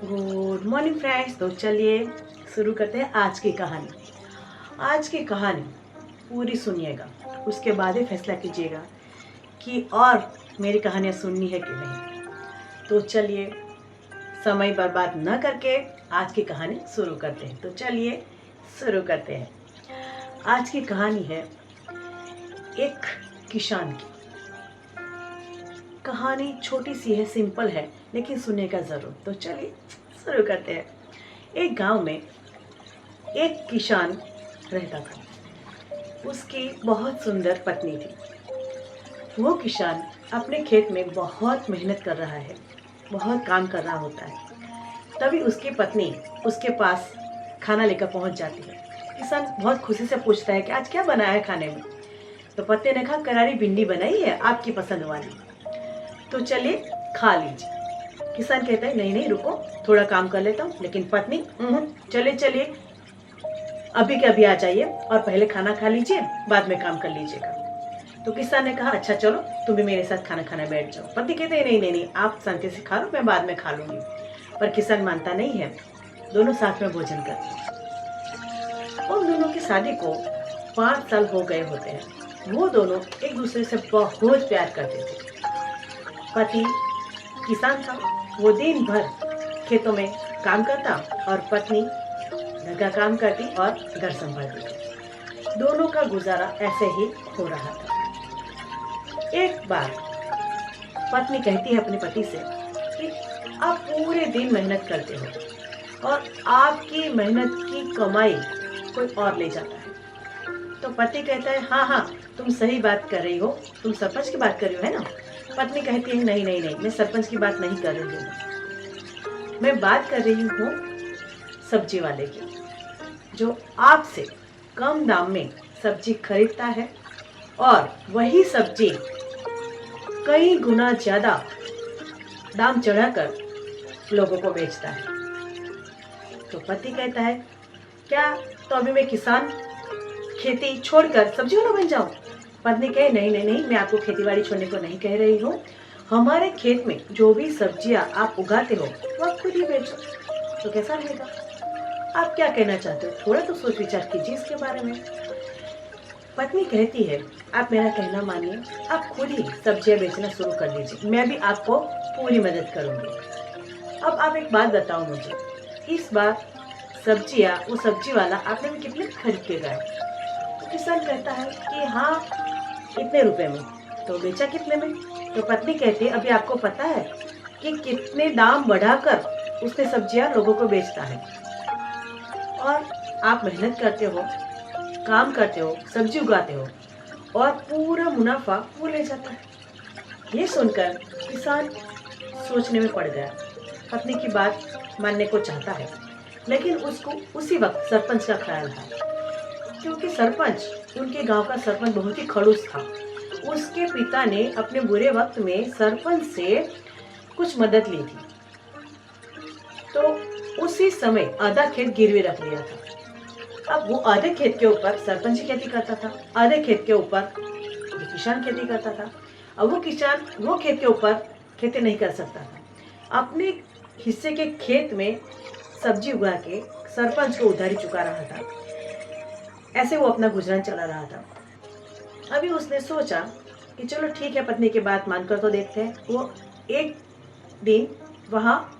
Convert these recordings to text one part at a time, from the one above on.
Good morning friends. तो चलिए शुरू करते हैं आज की कहानी। आज की कहानी पूरी सुनिएगा, उसके बाद ही फैसला कीजिएगा कि और मेरी कहानियाँ सुननी है कि नहीं। तो चलिए समय बर्बाद न करके आज की कहानी शुरू करते हैं। तो चलिए शुरू करते हैं। आज की कहानी है एक किसान की। कहानी छोटी सी है, सिंपल है, लेकिन सुनने का ज़रूर। तो चलिए शुरू करते हैं। एक गांव में एक किसान रहता था। उसकी बहुत सुंदर पत्नी थी। वो किसान अपने खेत में बहुत मेहनत कर रहा है, बहुत काम कर रहा होता है। तभी उसकी पत्नी उसके पास खाना लेकर पहुंच जाती है। किसान बहुत खुशी से पूछता है कि आज क्या बनाया है खाने में। तो पत्नी ने कहा, करारी भिंडी बनाई है, आपकी पसंद वाली, तो चलिए खा लीजिए। किसान कहता है, नहीं नहीं रुको, थोड़ा काम कर लेता हूँ। लेकिन पत्नी, चलिए चलिए, अभी के अभी आ जाइए और पहले खाना खा लीजिए, बाद में काम कर लीजिएगा। तो किसान ने कहा, अच्छा चलो तुम भी मेरे साथ खाना खाने बैठ जाओ। पति कहते हैं, नहीं नहीं नहीं, आप शांति से खा लो, मैं बाद में खा लूंगी। पर किसान मानता नहीं है। दोनों साथ में भोजन करते हैं। उन दोनों की शादी को 5 साल हो गए होते हैं। वो दोनों एक दूसरे से बहुत प्यार करते थे। पति किसान था, वो दिन भर खेतों में काम करता और पत्नी घर का काम करती और घर संभालती थी। दोनों का गुजारा ऐसे ही हो रहा था। एक बार पत्नी कहती है अपने पति से कि आप पूरे दिन मेहनत करते हो और आपकी मेहनत की कमाई कोई और ले जाता है। तो पति कहता है, हाँ हाँ तुम सही बात कर रही हो, तुम सरपंच की बात कर रही हो, है ना। पत्नी कहती है, नहीं नहीं नहीं, मैं सरपंच की बात नहीं कर रही हूँ, मैं बात कर रही हूँ सब्जी वाले की, जो आपसे कम दाम में सब्जी खरीदता है और वही सब्जी कई गुना ज्यादा दाम चढ़ाकर लोगों को बेचता है। तो पति कहता है, क्या तो अभी मैं किसान खेती छोड़कर सब्जी वाला बन जाऊं। पत्नी कहे, नहीं नहीं नहीं, मैं आपको खेतीबाड़ी छोड़ने को नहीं कह रही हूँ। हमारे खेत में जो भी सब्जियां आप उगाते हो वो आप खुद ही बेचो, तो कैसा रहेगा। आप क्या कहना चाहते हो, थोड़ा तो सोच विचार कीजिए इसके बारे में। पत्नी कहती है, आप मेरा कहना मानिए, आप खुद ही सब्जियां बेचना शुरू कर दीजिए, मैं भी आपको पूरी मदद करूंगी। अब आप एक बात बताओ मुझे, इस बार सब्जियां वो सब्जी वाला आपने भी कितने खरीद के गए। तो किसान कहता है कि हाँ इतने रुपए में। तो बेचा कितने में। तो पत्नी कहती है, अभी आपको पता है कि कितने दाम बढ़ाकर उसने सब्जियां लोगों को बेचता है, और आप मेहनत करते हो, काम करते हो, सब्जी उगाते हो और पूरा मुनाफा वो ले जाता है। ये सुनकर किसान सोचने में पड़ गया। पत्नी की बात मानने को चाहता है, लेकिन उसको उसी वक्त सरपंच का ख्याल था, क्योंकि सरपंच, उनके गांव का सरपंच बहुत ही खड़ूस था। उसके पिता ने अपने बुरे वक्त में सरपंच से कुछ मदद ली थी, तो उसी समय आधा खेत गिरवी रख लिया था। अब वो आधे खेत के ऊपर सरपंच ही खेती करता था, आधे खेत के ऊपर ये किसान खेती करता था। अब वो किसान वो खेत के ऊपर खेती नहीं कर सकता था। अपने हिस्से के खेत में सब्जी उगा के सरपंच को उधारी चुका रहा था। ऐसे वो अपना गुजरान चला रहा था। अभी उसने सोचा कि चलो ठीक है, पत्नी की बात मानकर तो देखते हैं। वो एक दिन वहाँ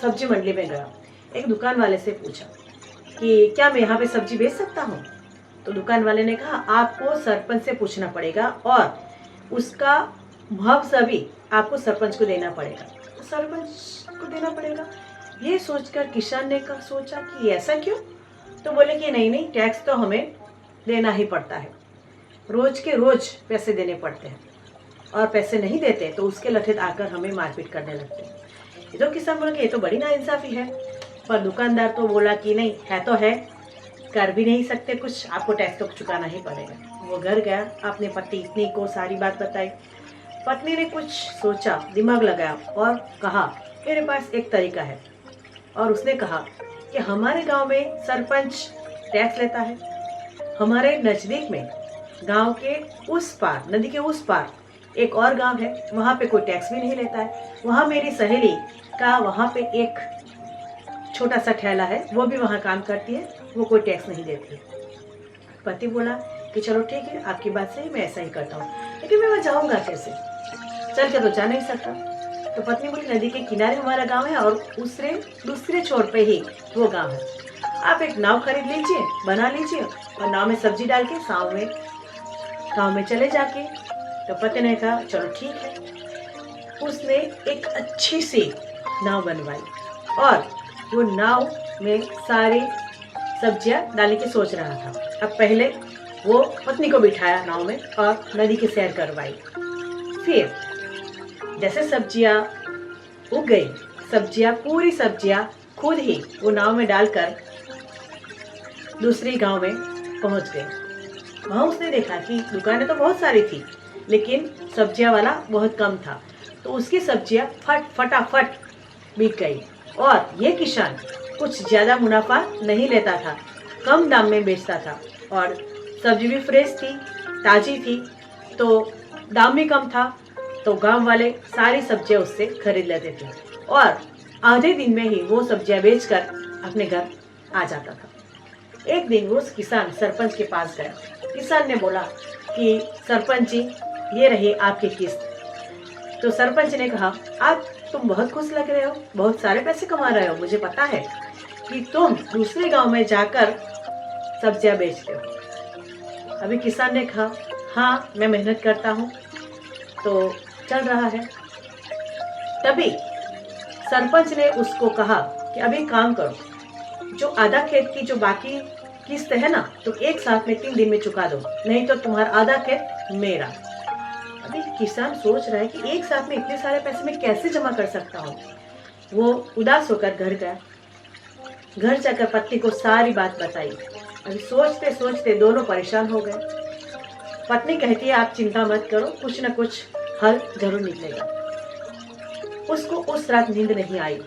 सब्जी मंडी में गया। एक दुकान वाले से पूछा कि क्या मैं यहाँ पे सब्जी बेच सकता हूँ। तो दुकान वाले ने कहा, आपको सरपंच से पूछना पड़ेगा और उसका मुआवजा भी आपको सरपंच को देना पड़ेगा। तो सरपंच को देना पड़ेगा। ये सोचकर किसान ने सोचा कि ऐसा क्यों। तो बोले कि नहीं नहीं, टैक्स तो हमें देना ही पड़ता है, रोज के रोज पैसे देने पड़ते हैं, और पैसे नहीं देते तो उसके लठेत आकर हमें मारपीट करने लगते हैं। ये तो किसान बोला कि ये तो बड़ी नाइंसाफी है। पर दुकानदार तो बोला कि नहीं, है तो है, कर भी नहीं सकते कुछ, आपको टैक्स तो चुकाना ही पड़ेगा। वो घर गया, अपने पत्नी को सारी बात बताई। पत्नी ने कुछ सोचा, दिमाग लगाया और कहा, मेरे पास एक तरीका है। और उसने कहा कि हमारे गांव में सरपंच टैक्स लेता है, हमारे नजदीक में गांव के उस पार, नदी के उस पार एक और गांव है, वहाँ पे कोई टैक्स भी नहीं लेता है। वहाँ मेरी सहेली का वहाँ पे एक छोटा सा ठेला है, वो भी वहाँ काम करती है, वो कोई टैक्स नहीं देती है। पति बोला कि चलो ठीक है, आपकी बात सही, मैं ऐसा ही करता हूँ, लेकिन मैं वहाँ जाऊँगा कैसे, चल के तो जा नहीं सकता। तो पत्नी बोली नदी के किनारे हमारा गांव है और दूसरे छोर पे ही वो गांव है, आप एक नाव खरीद लीजिए, बना लीजिए और नाव में सब्जी डाल के गाँव में चले जाके। तो पति ने कहा चलो ठीक है। उसने एक अच्छी सी नाव बनवाई और वो नाव में सारी सब्जियां डालने की सोच रहा था। अब पहले वो पत्नी को बिठाया नाव में और नदी की सैर करवाई। फिर जैसे सब्जियां उग गई, पूरी सब्जियां खुद ही वो नाव में डालकर दूसरी गांव में पहुंच गए। वहाँ उसने देखा कि दुकानें तो बहुत सारी थी, लेकिन सब्जियां वाला बहुत कम था। तो उसकी सब्जियां फटाफट बिक गई और ये किसान कुछ ज़्यादा मुनाफा नहीं लेता था, कम दाम में बेचता था और सब्जी भी फ्रेश थी, ताज़ी थी, तो दाम भी कम था। तो गांव वाले सारी सब्जियां उससे खरीद लेते थे और आधे दिन में ही वो सब्जियां बेचकर अपने घर आ जाता था। एक दिन वो किसान सरपंच के पास गया। किसान ने बोला कि सरपंच जी, ये रही आपकी किस्त। तो सरपंच ने कहा आज तुम बहुत खुश लग रहे हो, बहुत सारे पैसे कमा रहे हो, मुझे पता है कि तुम दूसरे गांव में जाकर सब्जियां बेचते हो। अभी किसान ने कहा हाँ मैं मेहनत करता हूँ, तो चल रहा है। तभी सरपंच ने उसको कहा कि अभी काम करो, जो आधा खेत की जो बाकी किस्त है ना, तो एक साथ में 3 दिन में चुका दो, नहीं तो तुम्हारा आधा खेत मेरा। अभी किसान सोच रहा है कि एक साथ में इतने सारे पैसे मैं कैसे जमा कर सकता हूँ। वो उदास होकर घर गया। घर जाकर पत्नी को सारी बात बताई। अभी सोचते सोचते दोनों परेशान हो गए। पत्नी कहती है आप चिंता मत करो, कुछ न कुछ हल जरूर निकलेगा। उसको उस रात नींद नहीं आई।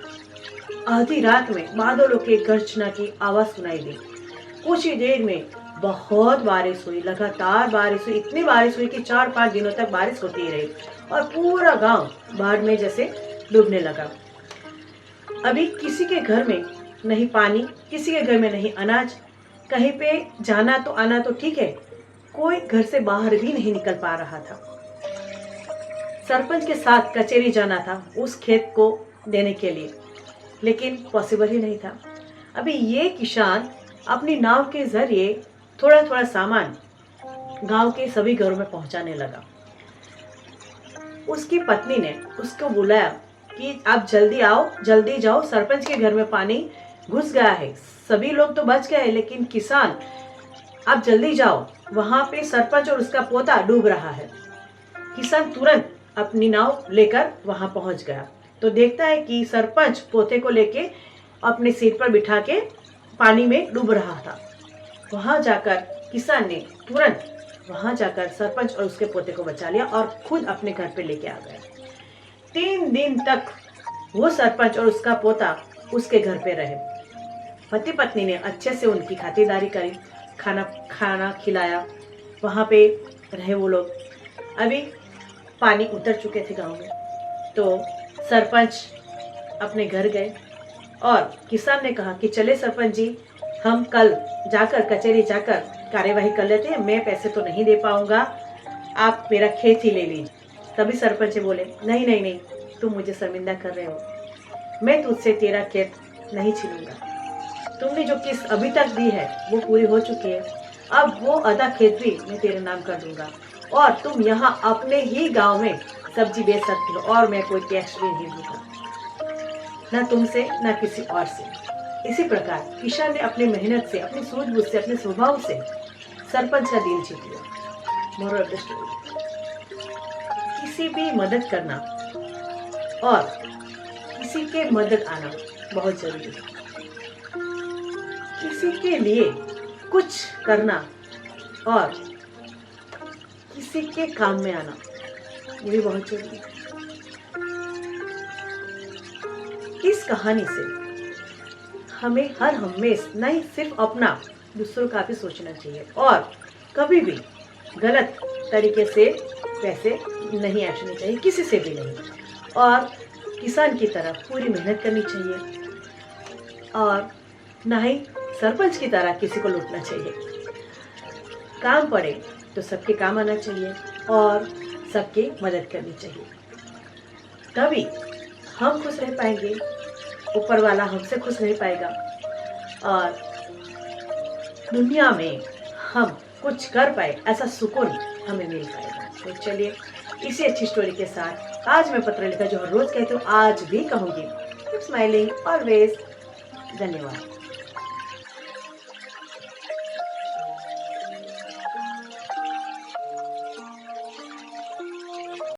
आधी रात में बादलों के गर्जना की आवाज सुनाई दी। कुछ ही देर में बहुत बारिश हुई, लगातार बारिश हुई, इतनी बारिश हुई कि 4-5 दिनों तक बारिश होती ही रही और पूरा गांव बाढ़ में जैसे डूबने लगा। अभी किसी के घर में नहीं पानी, किसी के घर में नहीं अनाज, कहीं पे जाना तो आना तो ठीक है, कोई घर से बाहर भी नहीं निकल पा रहा था। सरपंच के साथ कचेरी जाना था उस खेत को देने के लिए, लेकिन पॉसिबल ही नहीं था। अभी ये किसान अपनी नाव के जरिए थोड़ा थोड़ा सामान गांव के सभी घरों में पहुंचाने लगा। उसकी पत्नी ने उसको बुलाया कि आप जल्दी आओ, जल्दी जाओ, सरपंच के घर में पानी घुस गया है, सभी लोग तो बच गए लेकिन किसान, आप जल्दी जाओ, वहां पे सरपंच और उसका पोता डूब रहा है। किसान तुरंत अपनी नाव लेकर वहां पहुंच गया तो देखता है कि सरपंच पोते को लेके अपने सिर पर बिठा के पानी में डूब रहा था। वहां जाकर किसान ने तुरंत वहां जाकर सरपंच और उसके पोते को बचा लिया और खुद अपने घर पे लेके आ गया। 3 दिन तक वो सरपंच और उसका पोता उसके घर पे रहे। पति पत्नी ने अच्छे से उनकी खातिरदारी करी, खाना खिलाया, वहाँ पे रहे वो लोग। अभी पानी उतर चुके थे गांव में, तो सरपंच अपने घर गए और किसान ने कहा कि चले सरपंच जी, हम कल जाकर कचहरी जाकर कार्यवाही कर लेते हैं, मैं पैसे तो नहीं दे पाऊंगा, आप मेरा खेत ही ले लीजिए। तभी सरपंच बोले नहीं नहीं नहीं, तुम मुझे शर्मिंदा कर रहे हो, मैं तुझसे तेरा खेत नहीं छीनूंगा, तुमने जो किस्त अभी तक दी है वो पूरी हो चुकी है, अब वो आधा खेत भी मैं तेरे नाम कर दूंगा और तुम यहाँ अपने ही गांव में सब्जी बेच सकती हो और मैं कोई टैक्स भी नहीं दूंगा, ना तुमसे ना किसी और से। इसी प्रकार किसान ने अपनी मेहनत से, अपनी सूझबूझ से, अपने स्वभाव से सरपंच का दिल जीत लिया। मोरल ऑफ द स्टोरी, किसी भी मदद करना और किसी के मदद आना बहुत जरूरी है। किसी के लिए कुछ करना और किसी के काम में आना, ये भी बहुत जरूरी है। इस कहानी से हमें हर हमेशा नहीं सिर्फ अपना, दूसरों का भी सोचना चाहिए और कभी भी गलत तरीके से पैसे नहीं ऐंठने चाहिए, किसी से भी नहीं। और किसान की तरह पूरी मेहनत करनी चाहिए और ना ही सरपंच की तरह किसी को लूटना चाहिए। काम पड़े तो सबके काम आना चाहिए और सबकी मदद करनी चाहिए, तभी हम खुश रह पाएंगे, ऊपर वाला हमसे खुश रह पाएगा और दुनिया में हम कुछ कर पाए ऐसा सुकून हमें मिल पाएगा। तो चलिए इसी अच्छी स्टोरी के साथ आज मैं पत्र लिखा जो हर रोज कहती हूँ आज भी कहूँगी, स्माइलिंग ऑलवेज। धन्यवाद।